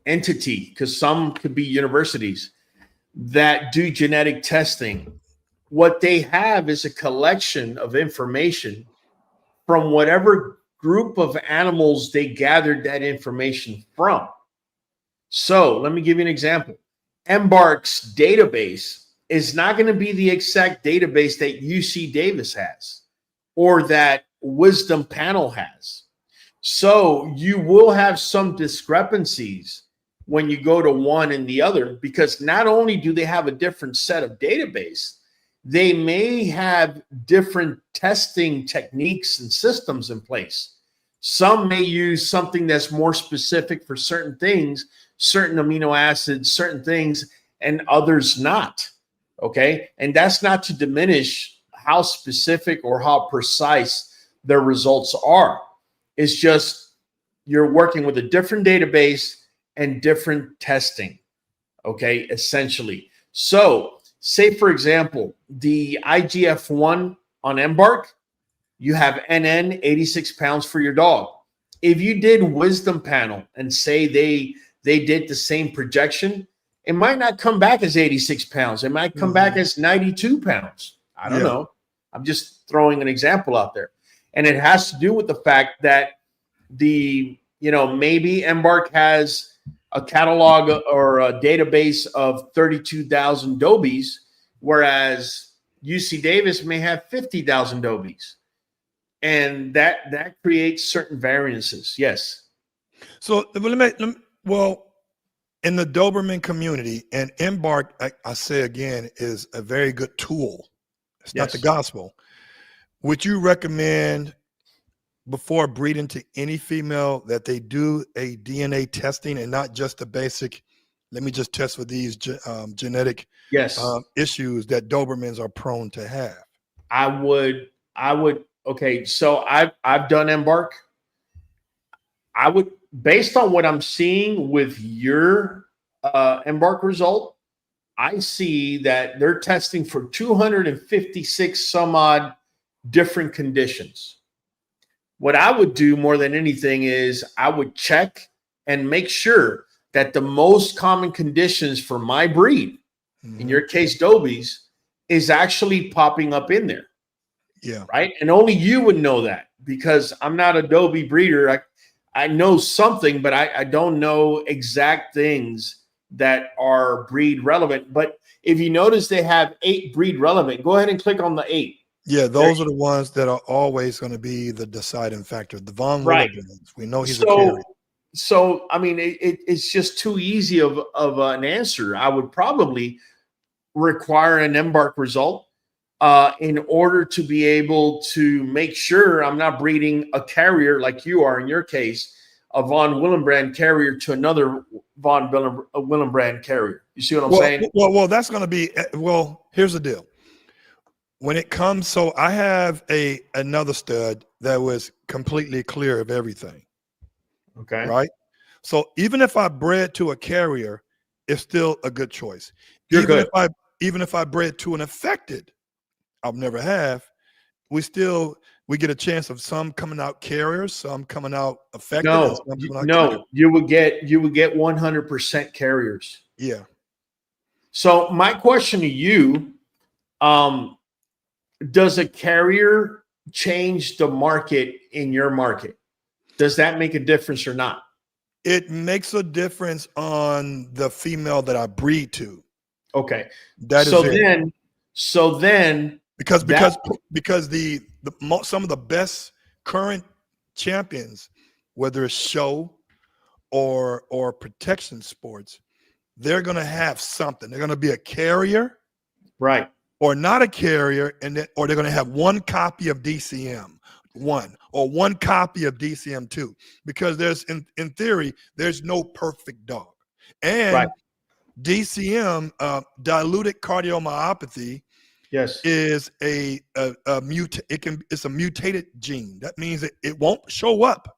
S2: entity, because some could be universities that do genetic testing, what they have is a collection of information from whatever group of animals they gathered that information from. So let me give you an example. Embark's database is not going to be the exact database that UC Davis has or that Wisdom Panel has. So you will have some discrepancies when you go to one and the other, because not only do they have a different set of database, they may have different testing techniques and systems in place. Some may use something that's more specific for certain things, certain amino acids, certain things, and others not. Okay. And that's not to diminish how specific or how precise their results are. It's just you're working with a different database and different testing. Okay. Essentially. So, say, for example, the IGF-1 on Embark, you have NN 86 pounds for your dog. If you did Wisdom Panel and say they did the same projection, it might not come back as 86 pounds. It might come back as 92 pounds. I don't know. I'm just throwing an example out there. And it has to do with the fact that maybe Embark has a catalog or a database of 32,000 Dobies, whereas UC Davis may have 50,000 Dobies. And that creates certain variances. Yes.
S1: So well, in the Doberman community, and Embark, I say again, is a very good tool. It's not the gospel. Would you recommend, before breeding to any female, that they do a DNA testing and not just the basic, let me just test for these genetic issues that Dobermans are prone to have?
S2: I would. Okay, so I've done Embark. I would, based on what I'm seeing with your Embark result, I see that they're testing for 256 some odd different conditions. What I would do more than anything is I would check and make sure that the most common conditions for my breed, in your case, Dobies, is actually popping up in there.
S1: Yeah.
S2: Right. And only you would know that, because I'm not a Dobie breeder. I know something, but I don't know exact things that are breed relevant. But if you notice they have 8 breed relevant, go ahead and click on the 8.
S1: Yeah, those are the ones that are always going to be the deciding factor. The Von
S2: Right.
S1: Willebrand, we know he's a carrier.
S2: So I mean, it's just too easy of an answer. I would probably require an Embark result in order to be able to make sure I'm not breeding a carrier like you are in your case, a Von Willebrand carrier to another Von Willebrand carrier. You see what I'm saying?
S1: Well, that's going to be, well, here's the deal. When it comes, so I have another stud that was completely clear of everything.
S2: Okay.
S1: Right. So even if I bred to a carrier, it's still a good choice.
S2: You're good.
S1: Even if I bred to an affected, I'll never have, we get a chance of some coming out carriers, some coming out affected.
S2: No, you would get 100% carriers.
S1: Yeah.
S2: So my question to you, does a carrier change the market in your market? Does that make a difference or not?
S1: It makes a difference on the female that I breed to.
S2: Okay.
S1: So then because some of the best current champions, whether it's show or protection sports, they're going to have something. They're going to be a carrier,
S2: right,
S1: or not a carrier, or they're going to have one copy of DCM 1 or one copy of DCM 2, because there's in theory there's no perfect dog, and
S2: right.
S1: DCM, diluted cardiomyopathy,
S2: yes,
S1: is it's a mutated gene. That means it won't show up,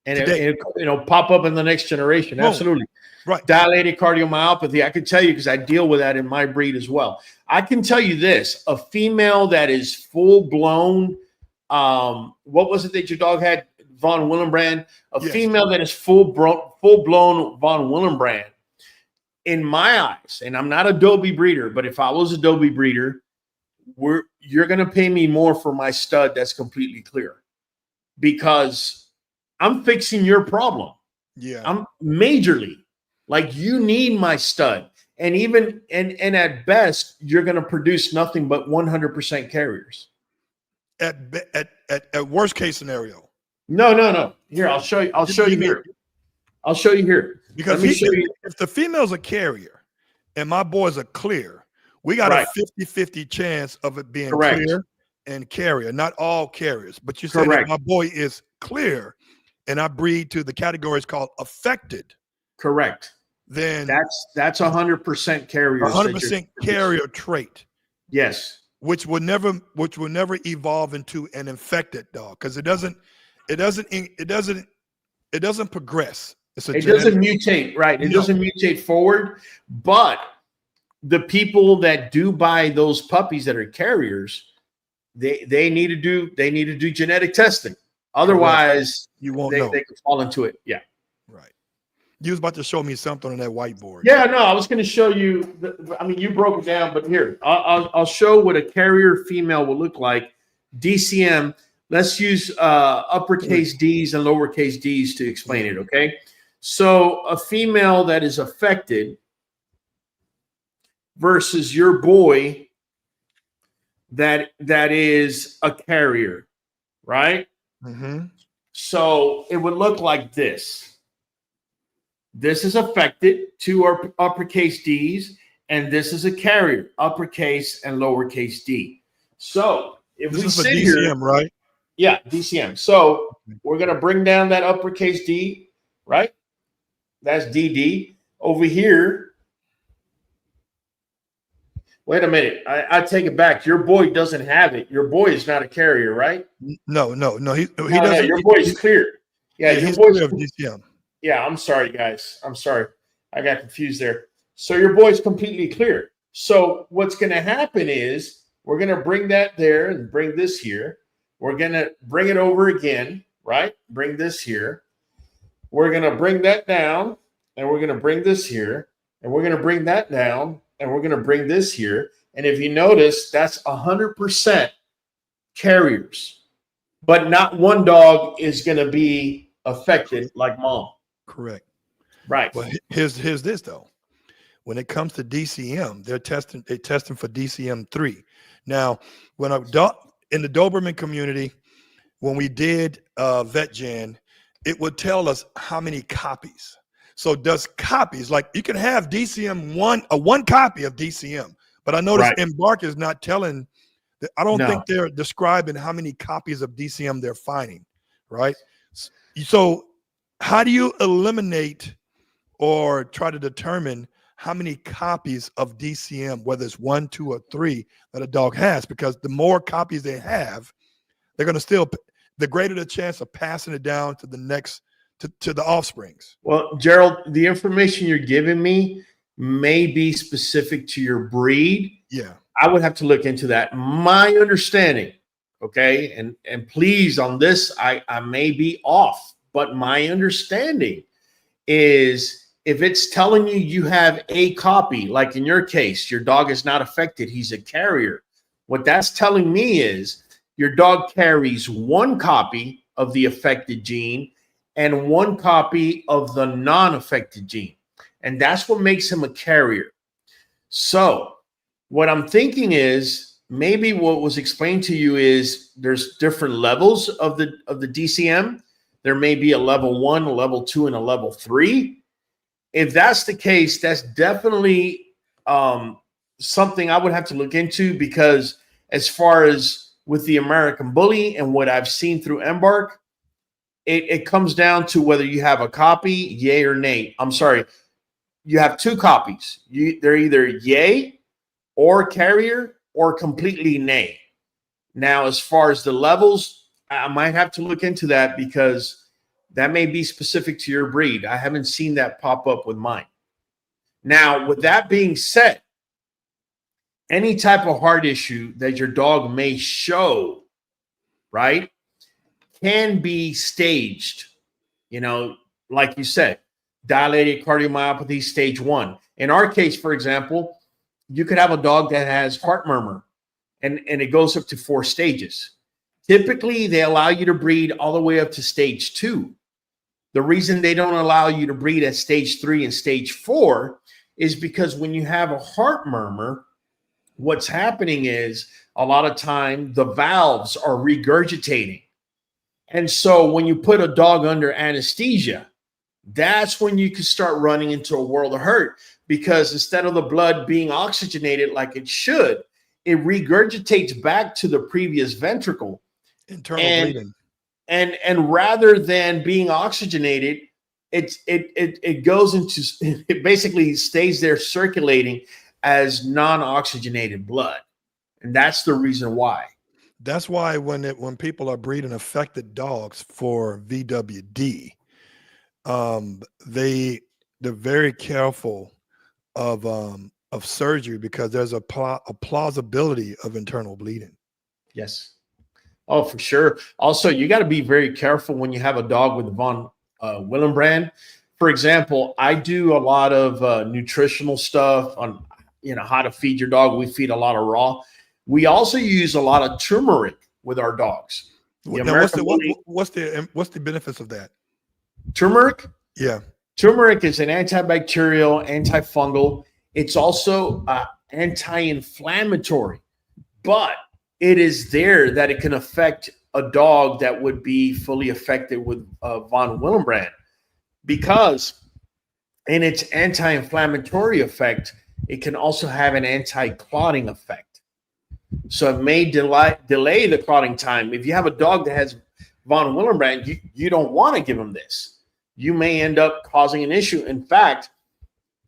S2: and it'll pop up in the next generation. Absolutely.
S1: Right.
S2: Dilated cardiomyopathy. I can tell you, because I deal with that in my breed as well. I can tell you this: a female that is full blown, what was it that your dog had? Von Willebrand.
S1: Yes.
S2: Female that is full blown Von Willebrand. In my eyes, and I'm not a Dobie breeder, but if I was a Dobie breeder, you're going to pay me more for my stud that's completely clear, because I'm fixing your problem.
S1: Yeah,
S2: I'm majorly. Like, you need my stud, and even and at best, you're going to produce nothing but 100% carriers.
S1: At worst case scenario.
S2: No. Here, I'll show you. I'll show you here. I'll show you here.
S1: Because if the female's a carrier and my boys are clear, we got a 50-50 chance of it being clear and carrier. Not all carriers, but you said if my boy is clear and I breed to the categories called affected.
S2: Correct.
S1: Then
S2: that's 100% carrier.
S1: 100% carrier trait.
S2: Yes.
S1: Which will never evolve into an infected dog, because it doesn't progress.
S2: It doesn't mutate, right? It doesn't mutate forward. But the people that do buy those puppies that are carriers, they need to do genetic testing. Otherwise,
S1: you won't know.
S2: They could fall into it. Yeah.
S1: Right. You was about to show me something on that whiteboard.
S2: Yeah, no, I was going to show you. You broke it down, but here I'll show what a carrier female will look like. DCM. Let's use uppercase D's and lowercase D's to explain it. Okay. So a female that is affected versus your boy that is a carrier, right?
S1: Mm-hmm.
S2: So it would look like this. This is affected, two uppercase D's, and this is a carrier, uppercase and lowercase D. So if
S1: this
S2: we
S1: is
S2: sit
S1: DCM,
S2: here,
S1: right?
S2: Yeah, DCM. So we're going to bring down that uppercase D, right? That's DD. Over here, wait a minute. I take it back. Your boy doesn't have it. Your boy is not a carrier, right?
S1: No. He doesn't.
S2: No, your boy's clear. Yeah, your
S1: he's
S2: boy's
S1: clear of DCM.
S2: Yeah, I'm sorry, guys. I'm sorry. I got confused there. So your boy's completely clear. So what's going to happen is we're going to bring that there and bring this here. We're going to bring it over again, right? Bring this here. We're going to bring that down, and we're going to bring this here, and we're going to bring that down, and we're going to bring this here. And if you notice, that's 100% carriers. But not one dog is going to be affected like mom.
S1: Correct.
S2: Right.
S1: Well, here's this, though. when it comes to DCM, they're testing for DCM3. Now, when a dog in the Doberman community, when we did VetGen, it would tell us how many copies. So does copies, like you can have DCM one copy of DCM, but I noticed Embark is not telling. I don't think they're describing how many copies of DCM they're finding, right? So how do you eliminate or try to determine how many copies of DCM, whether it's 1, 2, or 3, that a dog has? Because the more copies they have, they're going to still, the greater the chance of passing it down to the next, to the offsprings.
S2: Well, Gerald, the information you're giving me may be specific to your breed.
S1: Yeah.
S2: I would have to look into that. My understanding, okay, and please on this, I may be off, but my understanding is if it's telling you have a copy, like in your case, your dog is not affected, he's a carrier. What that's telling me is your dog carries one copy of the affected gene and one copy of the non-affected gene. And that's what makes him a carrier. So what I'm thinking is maybe what was explained to you is there's different levels of the DCM. There may be a level 1, a level 2, and a level 3. If that's the case, that's definitely something I would have to look into, because as far as with the American Bully and what I've seen through Embark, it comes down to whether you have a copy, yay or nay. I'm sorry, you have two copies. They're either yay or carrier or completely nay. Now, as far as the levels, I might have to look into that because that may be specific to your breed. I haven't seen that pop up with mine. Now, with that being said, any type of heart issue that your dog may show, right, can be staged. You know, like you said, dilated cardiomyopathy stage 1. In our case, for example, you could have a dog that has heart murmur, and it goes up to 4 stages. Typically, they allow you to breed all the way up to stage 2. The reason they don't allow you to breed at stage 3 and stage 4 is because when you have a heart murmur, what's happening is a lot of time the valves are regurgitating. And so when you put a dog under anesthesia, that's when you can start running into a world of hurt, because instead of the blood being oxygenated like it should, it regurgitates back to the previous ventricle.
S1: Internal bleeding.
S2: And rather than being oxygenated, it goes into, it basically stays there circulating as non-oxygenated blood. And that's the reason why.
S1: That's why when people are breeding affected dogs for VWD, they're very careful of surgery, because there's a plausibility of internal bleeding.
S2: Yes. Oh, for sure. Also, you got to be very careful when you have a dog with von Willebrand. For example, I do a lot of nutritional stuff on, how to feed your dog. We feed a lot of raw. We also use a lot of turmeric with our dogs.
S1: What's the benefits of that?
S2: Turmeric?
S1: Yeah.
S2: Turmeric is an antibacterial, antifungal. It's also anti-inflammatory, but it is there that it can affect a dog that would be fully affected with von Willebrand, because in its anti-inflammatory effect, it can also have an anti-clotting effect. So it may delay the clotting time. If you have a dog that has von Willebrand, you don't want to give him this. You may end up causing an issue. In fact,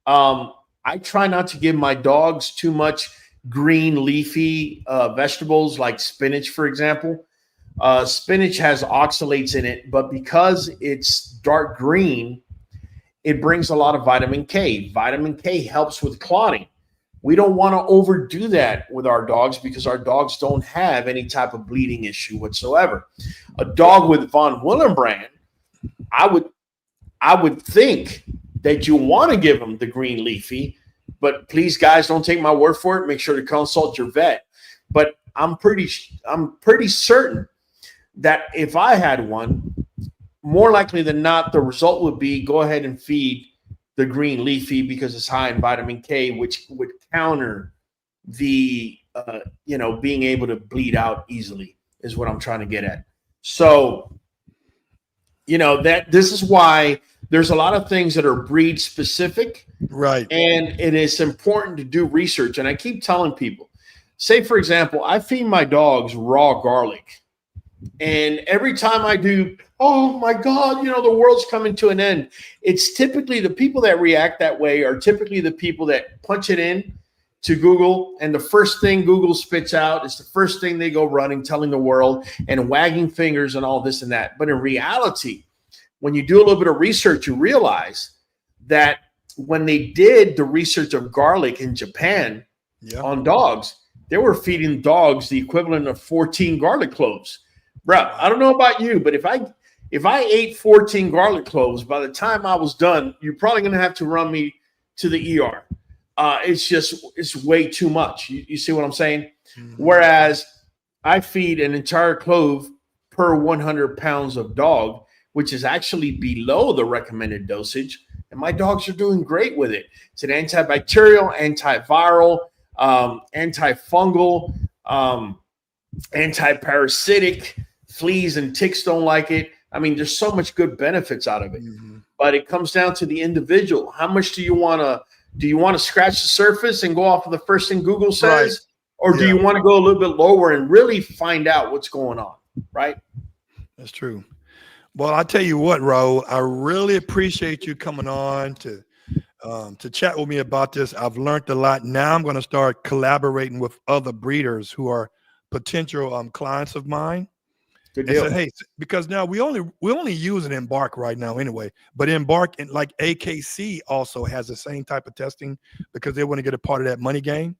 S2: I try not to give my dogs too much green leafy vegetables like spinach, for example. Spinach has oxalates in it, but because it's dark green, it brings a lot of vitamin K. Vitamin K helps with clotting. We don't want to overdo that with our dogs, because our dogs don't have any type of bleeding issue whatsoever. A dog with von Willebrand, I would think that you want to give them the green leafy, but please, guys, don't take my word for it. Make sure to consult your vet. But I'm pretty certain that if I had one, more likely than not, the result would be go ahead and feed the green leafy because it's high in vitamin K, which would counter the being able to bleed out easily, is what I'm trying to get at. So that this is why there's a lot of things that are breed specific,
S1: Right.
S2: and it is important to do research. And I keep telling people, say for example, I feed my dogs raw garlic, and every time I do, oh my God, the world's coming to an end. It's typically the people that react that way are typically the people that punch it in to Google, and the first thing Google spits out is the first thing they go running, telling the world and wagging fingers and all this and that. But in reality, when you do a little bit of research, you realize that when they did the research of garlic in Japan on dogs, they were feeding dogs the equivalent of 14 garlic cloves. Bro, I don't know about you, but if I ate 14 garlic cloves, by the time I was done, you're probably going to have to run me to the ER. It's way too much. You see what I'm saying? Mm-hmm. Whereas I feed an entire clove per 100 pounds of dog, which is actually below the recommended dosage. And my dogs are doing great with it. It's an antibacterial, antiviral, antifungal, antiparasitic. Fleas and ticks don't like it. I mean, there's so much good benefits out of it. Mm-hmm. But it comes down to the individual. How much do you want to scratch the surface and go off of the first thing Google says? Right. Or do you want to go a little bit lower and really find out what's going on? Right?
S1: That's true. Well, I'll tell you what, Raul, I really appreciate you coming on to chat with me about this. I've learned a lot. Now I'm going to start collaborating with other breeders who are potential clients of mine.
S2: Good deal.
S1: And say, hey, because now we only use an Embark right now anyway, but Embark and like AKC also has the same type of testing because they want to get a part of that money game.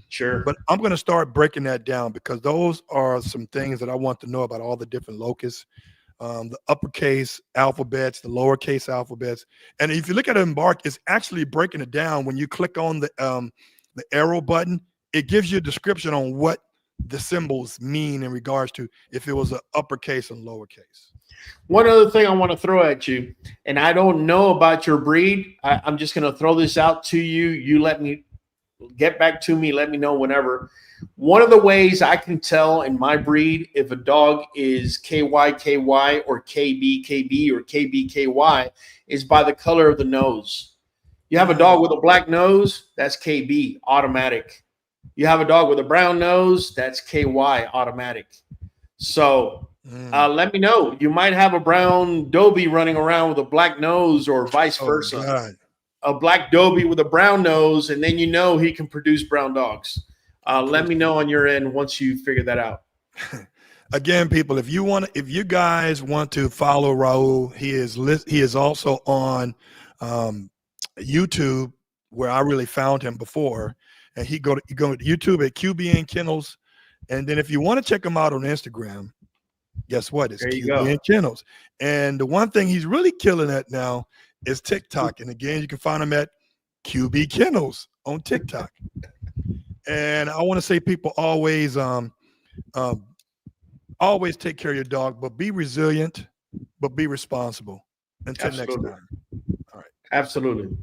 S2: Sure.
S1: But I'm going to start breaking that down because those are some things that I want to know about all the different locus, the uppercase alphabets, the lowercase alphabets. And if you look at Embark, it's actually breaking it down. When you click on the arrow button, it gives you a description on what the symbols mean in regards to if it was an uppercase and lowercase.
S2: One other thing I want to throw at you, and I don't know about your breed. I'm just going to throw this out to you. You let me get back to me. Let me know whenever. One of the ways I can tell in my breed if a dog is KYKY or KBKB or KBKY is by the color of the nose. You have a dog with a black nose, that's KB, automatic. You have a dog with a brown nose, that's KY, automatic. So let me know. You might have a brown Dobie running around with a black nose or vice versa.
S1: God.
S2: A black Dobie with a brown nose, and then he can produce brown dogs. Let me know on your end once you figure that out.
S1: Again, people, if you guys want to follow Raul, he is also on YouTube, where I really found him before. And you go to YouTube at QBN Kennels. And then if you want to check him out on Instagram, guess what? It's QBN Kennels. And the one thing he's really killing at now is TikTok. And again, you can find him at QB Kennels on TikTok. And I want to say, people, always take care of your dog, but be resilient, but be responsible. Until next time. All right.
S2: Absolutely.